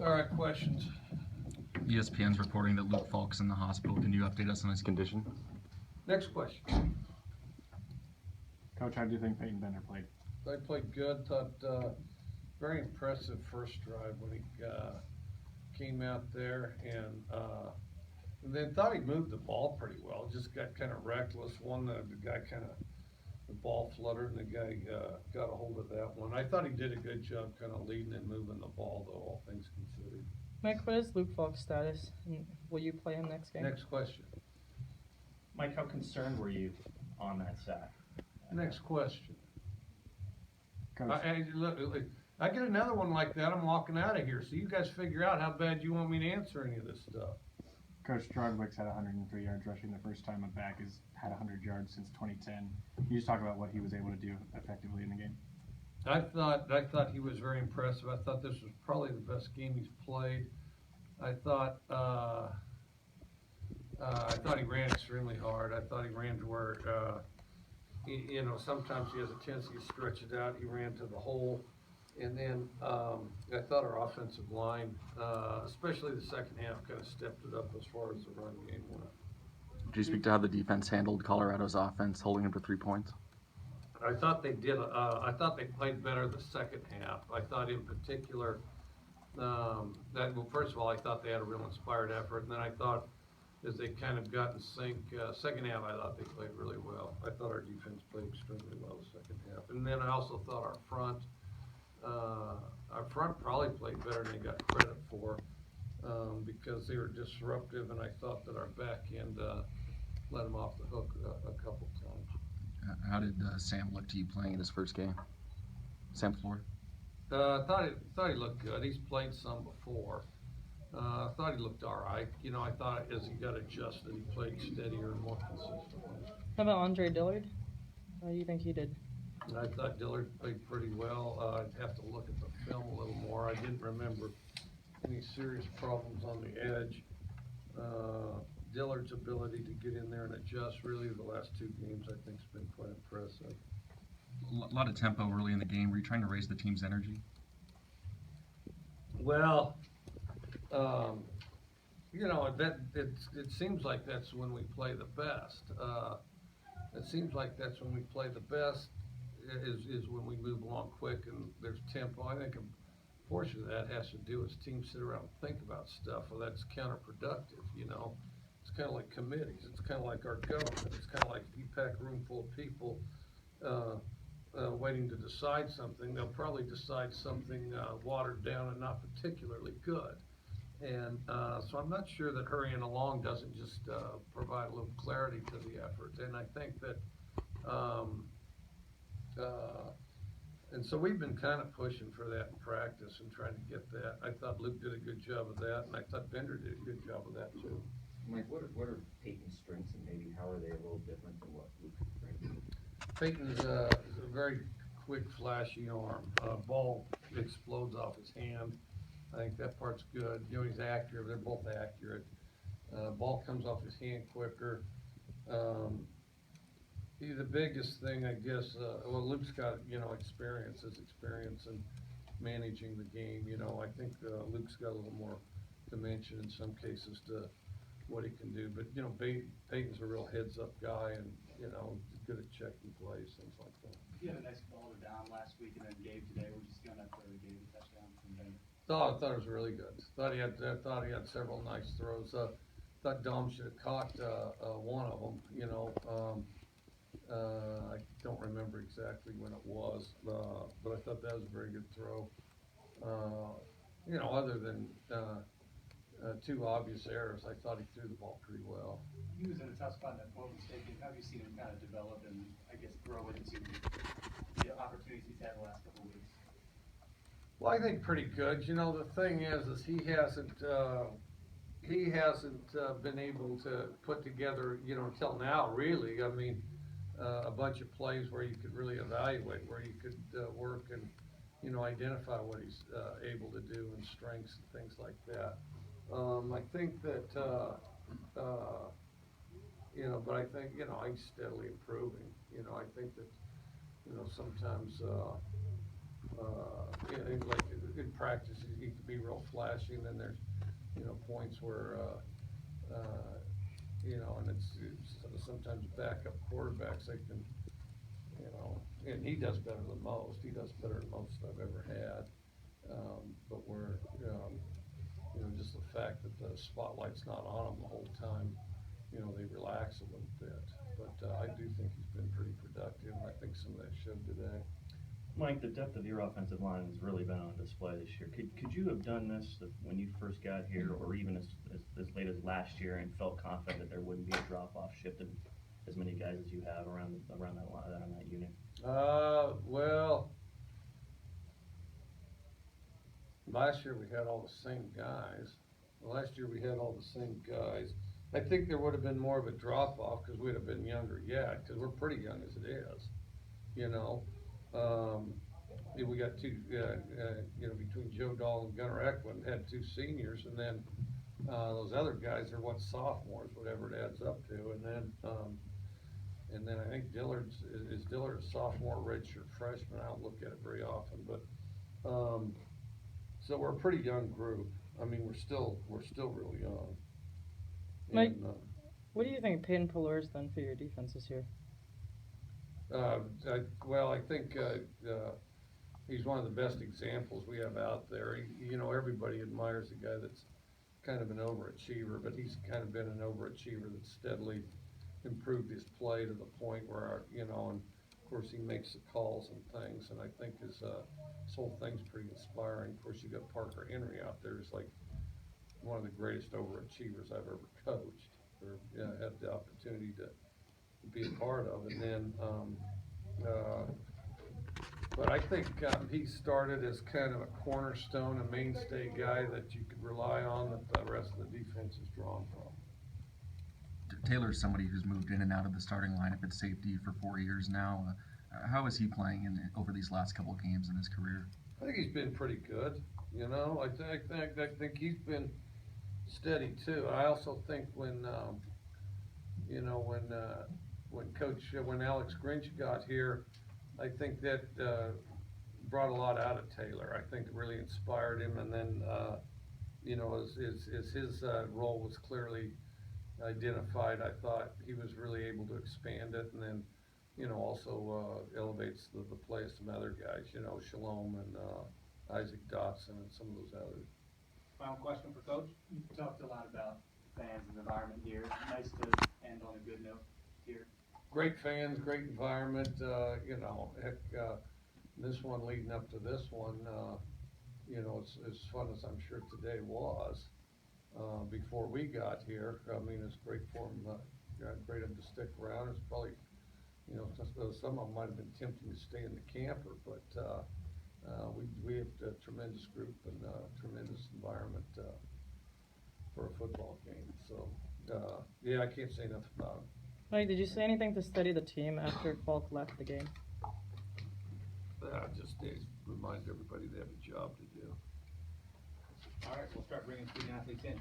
All right, questions. ESPN's reporting that Luke Falk's in the hospital. Can you update us on his condition? Next question. Coach, how do you think Peyton Bender played? They played good. Thought very impressive first drive when he came out there and then thought he moved the ball pretty well. Just got kind of reckless. The guy kind of the ball fluttered and the guy got a hold of that one. I thought he did a good job kind of leading and moving the ball though, all things considered. Mike, what is Luke Falk's status? And will you play him next game? Next question. Mike, how concerned were you on that sack? Next question. Coach, Look, I get another one like that, I'm walking out of here. So you guys figure out how bad you want me to answer any of this stuff. Coach Strodwick's had 103 yards rushing the first time a back has had 100 yards since 2010. Can you just talk about what he was able to do effectively in the game? I thought he was very impressive. I thought this was probably the best game he's played. I thought he ran extremely hard. I thought he ran to where sometimes he has a tendency to stretch it out. He ran to the hole. And then I thought our offensive line, especially the second half, kind of stepped it up as far as the run game went. Could you speak to how the defense handled Colorado's offense, holding him to 3 points? I thought they did. I thought they played better the second half. I thought in particular first of all, I thought they had a real inspired effort, and then I thought as they kind of got in sync, second half I thought they played really well. I thought our defense played extremely well the second half, and then I also thought our front probably played better than they got credit for because they were disruptive, and I thought that our back end let them off the hook a couple times. How did Sam look to you playing in his first game? Sam Floor? I thought he looked good. He's played some before. I thought he looked all right. I thought as he got adjusted, he played steadier and more consistently. How about Andre Dillard? How do you think he did? And I thought Dillard played pretty well. I'd have to look at the film a little more. I didn't remember any serious problems on the edge. Dillard's ability to get in there and adjust really the last two games I think has been quite impressive. A lot of tempo early in the game. Were you trying to raise the team's energy? Well, it seems like that's when we play the best. It seems like that's when we play the best is when we move along quick and there's tempo. I think a portion of that has to do with teams sit around and think about stuff. Well, that's counterproductive, It's kind of like committees. It's kind of like our government. It's kind of like if you pack a room full of people waiting to decide something, they'll probably decide something watered down and not particularly good. And so I'm not sure that hurrying along doesn't just provide a little clarity to the effort. And I think that, and so we've been kind of pushing for that in practice and trying to get that. I thought Luke did a good job of that, and I thought Bender did a good job of that too. Mike, what are Peyton's strengths and maybe how are they a little different than what Luke brings? Peyton's a very quick, flashy arm. Ball explodes off his hand. I think that part's good. He's accurate. They're both accurate. Ball comes off his hand quicker. The biggest thing, I guess, Luke's got, experience in managing the game. I think Luke's got a little more dimension in some cases to what he can do. But, Peyton's a real heads-up guy and, good at checking plays, things like that. You had a nice ball to down last week and then Gabe today. We're just going up there to Gabe a touchdown from Bender. I thought it was really good. I thought he had several nice throws. Thought Dom should have caught one of them. I don't remember exactly when it was, but I thought that was a very good throw. Other than two obvious errors, I thought he threw the ball pretty well. He was in a tough spot in that Portland State game. How have you seen him kind of develop and, I guess, grow into the opportunities he's had the last couple of weeks? Well, I think pretty good. The thing is he hasn't been able to put together, until now, really. I mean, a bunch of plays where you could really evaluate, where you could work and, identify what he's able to do and strengths and things like that. I think that, but I think, he's steadily improving. I think that, sometimes like in practice, he can be real flashy, and then there's, points where, and it's sometimes backup quarterbacks, they can, and he does better than most. He does better than most I've ever had. But we're, just the fact that the spotlight's not on him the whole time, they relax a little bit. But I do think he's been pretty productive, and I think some of that showed today. Mike, the depth of your offensive line has really been on display this year. Could you have done this when you first got here, or even as late as last year, and felt confident that there wouldn't be a drop-off shift in as many guys as you have around that line, on that unit? Well, last year we had all the same guys. I think there would have been more of a drop-off because we'd have been younger yet, because we're pretty young as it is, we got two, between Joe Dahl and Gunnar Eklund, had two seniors, and then those other guys are sophomores, whatever it adds up to, and then I think Dillard a sophomore, redshirt freshman. I don't look at it very often, but so we're a pretty young group. I mean, we're still really young. Mike, And, what do you think Peyton Puller's done for your defense this year? I think he's one of the best examples we have out there. Everybody admires a guy that's kind of an overachiever, but he's kind of been an overachiever that's steadily improved his play to the point where, and of course he makes the calls and things, and I think his whole thing's pretty inspiring. Of course, you got Parker Henry out there who's like one of the greatest overachievers I've ever coached or had the opportunity to be a part of. And then, but I think he started as kind of a cornerstone, a mainstay guy that you could rely on, that the rest of the defense is drawn from. Taylor's somebody who's moved in and out of the starting lineup at safety for 4 years now. How is he playing over these last couple of games in his career? I think he's been pretty good. I think he's been steady too. I also think when Alex Grinch got here, I think that brought a lot out of Taylor. I think it really inspired him, and then as his role was clearly identified, I thought he was really able to expand it, and then also elevates the play of some other guys, Shalom and Isaac Dotson and some of those others. Final question for Coach. You talked a lot about fans and environment here. Nice to end on a good note here. Great fans, great environment, this one leading up to this one, it's as fun as I'm sure today was, before we got here. I mean, it's great for them, great of them to stick around. It's probably, some of them might have been tempting to stay in the camper, but, we have a tremendous group and a tremendous environment, for a football game. So, I can't say enough about it. Mike, did you say anything to steady the team after Falk left the game? Just remind everybody they have a job to do. All right, we'll start bringing student athletes in.